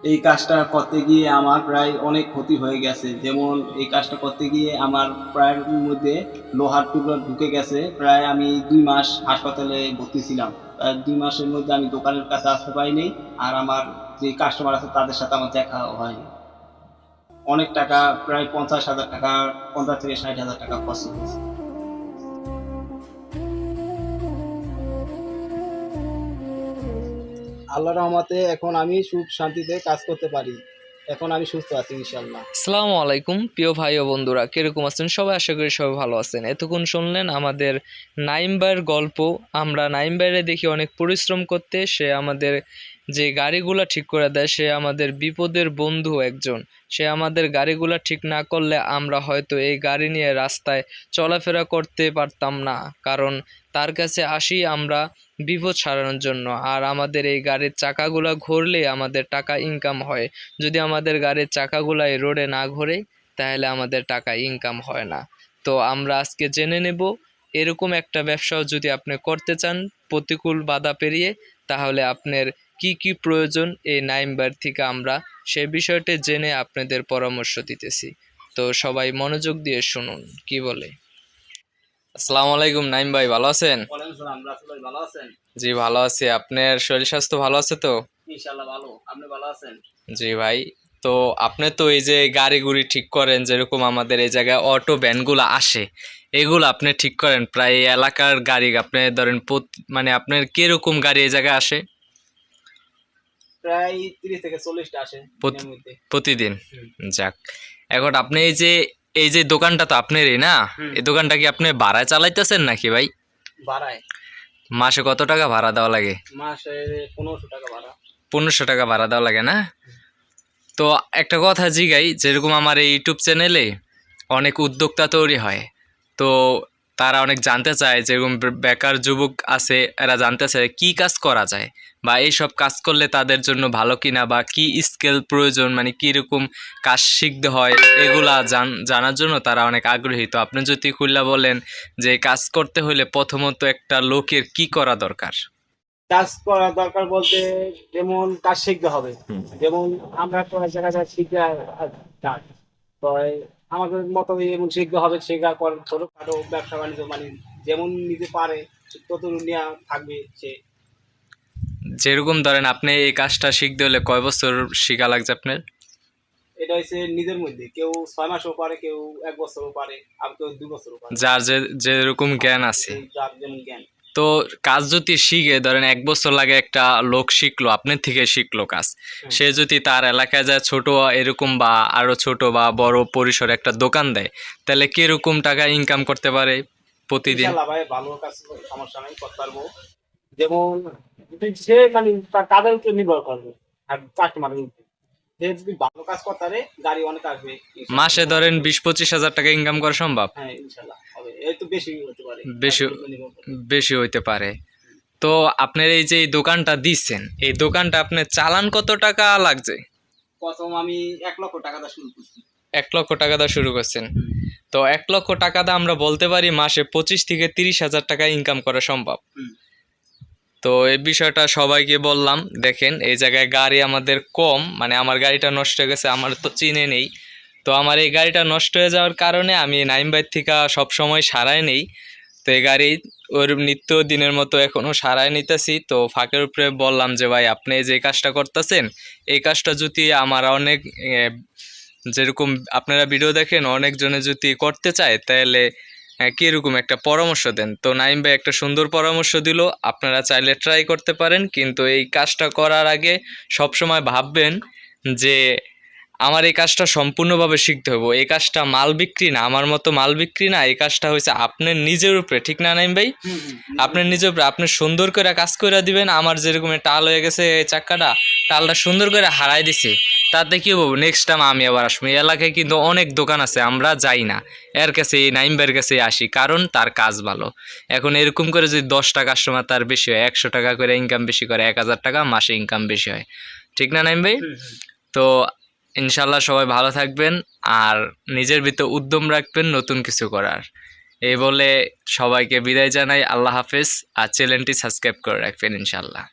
এই কাজটা করতে গিয়ে আমার প্রায় অনেক ক্ষতি হয়ে গেছে। যেমন এই কাজটা করতে গিয়ে আমার প্রায়ের মধ্যে লোহার টুকরো ঢুকে গেছে। প্রায় আমি ২ মাস হাসপাতালে ভর্তি ছিলাম। ২ মাসের মধ্যে আমি দোকানের কাছে আসতে পারিনি। আর আমার যে কাস্টমার আছে তাদের সাথে আমার দেখাও হয়নি। অনেক টাকা প্রায় ৫০,০০০ টাকা, ৫০ থেকে ৬০,০০০ টাকা খরচ হয়েছে। আল্লাহর রহমতে এখন আমি সুখ শান্তিতে কাজ করতে পারি। এখন আমি সুস্থ আছি ইনশাআল্লাহ। আসসালামু আলাইকুম প্রিয় ভাই ও বন্ধুরা, কিরকম আছেন সবাই? আশা করি সবাই ভালো আছেন। এতক্ষণ শুনলেন আমাদের নাইম ভাইয়ের গল্প। আমরা নাইম ভাইরে দেখি অনেক পরিশ্রম করতে, সে আমাদের যে গাড়িগুলা ঠিক করে দেয়, সে আমাদের বিপদের বন্ধু একজন। সে আমাদের গাড়িগুলা ঠিক না করলে আমরা হয়তো এই গাড়ি নিয়ে রাস্তায় চলাফেরা করতে পারতাম না, কারণ তার কাছে আসি আমরা বিপদ সারানোর জন্য। আর আমাদের এই গাড়ির চাকাগুলা ঘুরলে আমাদের টাকা ইনকাম হয়। যদি আমাদের গাড়ির চাকাগুলো এই রোডে না ঘোরে তাহলে আমাদের টাকা ইনকাম হয় না। তো আমরা আজকে জেনে নেব, এরকম একটা ব্যবসাও যদি আপনি করতে চান প্রতিকূল বাধা পেরিয়ে, তাহলে আপনার কি কি প্রয়োজন এই নাইমবার থেকে আমরা সে বিষয়টি জেনে আপনাদের পরামর্শ দিতেছি। তো সবাই মনোযোগ দিয়ে শুনুন কি বলে। আসসালামু আলাইকুম নাইম ভাই, ভালো আছেন? ওয়ালাইকুম সালাম। রাসেল ভাই ভালো আছেন? জি ভালো আছি। আপনার শরীর স্বাস্থ্য ভালো আছে তো? ইনশাআল্লাহ ভালো। আপনি ভালো আছেন? জি ভাই। তো আপনি তো এই যে গাড়ি গুড়ি ঠিক করেন, যেরকম আমাদের এই জায়গায় অটো ভ্যানগুলো আসে, এগুলো আপনি ঠিক করেন প্রায় এই এলাকার গাড়ি আপনি ধরেন মানে আপনার কিরকম গাড়ি এই জায়গায় আসে? প্রায় ৩০ থেকে ৪০টা আসে দিনের মধ্যে। প্রতিদিন? যাক, এখন আপনি এই যে দোকানটা তো আপনারই না? এই দোকানটা কি আপনি ভাড়ায় চালাইতেছেন নাকি ভাই? ভাড়ায়। মাসে কত টাকা ভাড়া দেওয়া লাগে? মাসে ১৫০০ টাকা ভাড়া। ১৫০০ টাকা ভাড়া দেওয়া লাগে না? তো একটা কথা জিগাই, যেরকম আমার এই ইউটিউব চ্যানেলে অনেক উদ্যোক্তা তৈরি হয়, তো তারা অনেক জানতে চায়, যেরকম বেকার যুবক আছে এরা জানতে চায় কি কাজ করা যায়, বা এইসব কাজ করলে তাদের জন্য ভালো কিনা, বা কি স্কিল প্রয়োজন, মানে কীরকম কাজ শিখতে হয়, এগুলা জানার জন্য তারা অনেক আগ্রহী। তো আপনি যদি খুললা বলেন যে কাজ করতে হলে প্রথমত একটা লোকের কি করা দরকার? কাজ করা দরকার বলতে যেমন কাজ শিখতে হবে। যেমন আমরা তো এক জায়গায় শিখতে কাজ তো আমাদের মতো এমন শিখতে হবে। শেখার পর ছোটখাটো ব্যবসা বাণিজ্য মানে যেমন নিতে পারে তত নেওয়া থাকবে সে। যেরকম ধরেন আপনি এই কাজটা শিখতে হলে কয় বছর শিখা লাগছে আপনার? এটা হচ্ছে নিজের মধ্যে, কেউ ৬ মাসও পারে, কেউ ১ বছরও পারে, আর কেউ ২ বছরও পারে। যার যেরকম জ্ঞান আছে। যার যেমন জ্ঞান। তো কাজ যদি শিখে ধরেন ১ বছর লাগে, একটা লোক শিখলো আপনার থেকে শিখলো কাজ, সে যদি তার এলাকায় যায় ছোট এরকম বা আরো ছোট বা বড় পরিসরে একটা দোকান দেয়, তাহলে কিরকম টাকা ইনকাম করতে পারে প্রতিদিন? ইনশাআল্লাহ ভাই ভালো কাজ, সমস্যা নাই, করতে পারবো। যেমন সে মানে তার কাজের উপর নির্ভর করবে আর কাস্টমারের উপর। সে যদি ভালো কাজ করতে পারে গাড়ি অনেক আসবে মাসে ধরেন ২০-২৫ হাজার টাকা ইনকাম করা সম্ভব? হ্যাঁ ইনশাআল্লাহ হবে। এই তো বেশি হতে পারে, বেশি বেশি হইতে পারে। তো আপনার এই যে এই দোকানটা দিচ্ছেন, এই দোকানটা আপনার চালান কত টাকা লাগছে? প্রথম আমি ১ লক্ষ টাকা দিয়ে শুরু করছি। ১ লক্ষ টাকা দিয়ে শুরু করছেন? তো ১ লক্ষ টাকা দিয়ে আমরা বলতে পারি মাসে ২৫ থেকে ৩০ হাজার টাকা ইনকাম করা সম্ভব। তো এই বিষয়টা সবাইকে বললাম, দেখেন এই জায়গায় গাড়ি আমাদের কম, মানে আমার গাড়িটা নষ্ট হয়ে গেছে, আমার তো চিনে নেই। তো আমার এই গাড়িটা নষ্ট হয়ে যাওয়ার কারণে আমি নাইম ভাই থেকে সবসময় সারাই নেই। তো এই গাড়ি ওর নিত্য দিনের মতো এখনও সারাই নিতেছি। তো ফাঁকের উপরে বললাম যে ভাই আপনি যে কাজটা করতেছেন, এই কাজটা যদি আমার অনেক যেরকম আপনারা ভিডিও দেখেন অনেকজনে যদি করতে চায়, তাহলে কীরকম একটা পরামর্শ দেন। তো নাইম ভাই একটা সুন্দর পরামর্শ দিল, আপনারা চাইলে ট্রাই করতে পারেন। কিন্তু এই কাজটা করার আগে সবসময় ভাববেন যে আমার এই কাজটা সম্পূর্ণভাবে শিখতে হবে। এই কাজটা মাল বিক্রি না, আমার মতো মাল বিক্রি না, এই কাজটা হয়েছে আপনার নিজের উপরে, ঠিক না নাইম ভাই? আপনার নিজের উপরে আপনি সুন্দর করে কাজ করে দিবেন। আমার যেরকম টাল হয়ে গেছে এই চাক্কাটা, টালটা সুন্দর করে হারাই দিছে, তাতে কি বলবো, নেক্সট টাইম আমি আবার আসবো। এই এলাকায় কিন্তু অনেক দোকান আছে, আমরা যাই না, এর কাছে এই নাইম ভাইয়ের কাছে আসি, কারণ তার কাজ ভালো। এখন এরকম করে যদি 10টা কাস্টমার তার বেশি হয়, ১০০ টাকা করে ইনকাম বেশি করে, ১,০০০ টাকা মাসে ইনকাম বেশি হয়, ঠিক না নাইম ভাই? তো ইনশাল্লাহ সবাই ভালো থাকবেন আর নিজের ভিতর উদ্যম রাখবেন নতুন কিছু করার। এই বলে সবাইকে বিদায় জানাই। আল্লাহ হাফেজ। আর চ্যানেলটি সাবস্ক্রাইব করে রাখবেন ইনশাল্লাহ।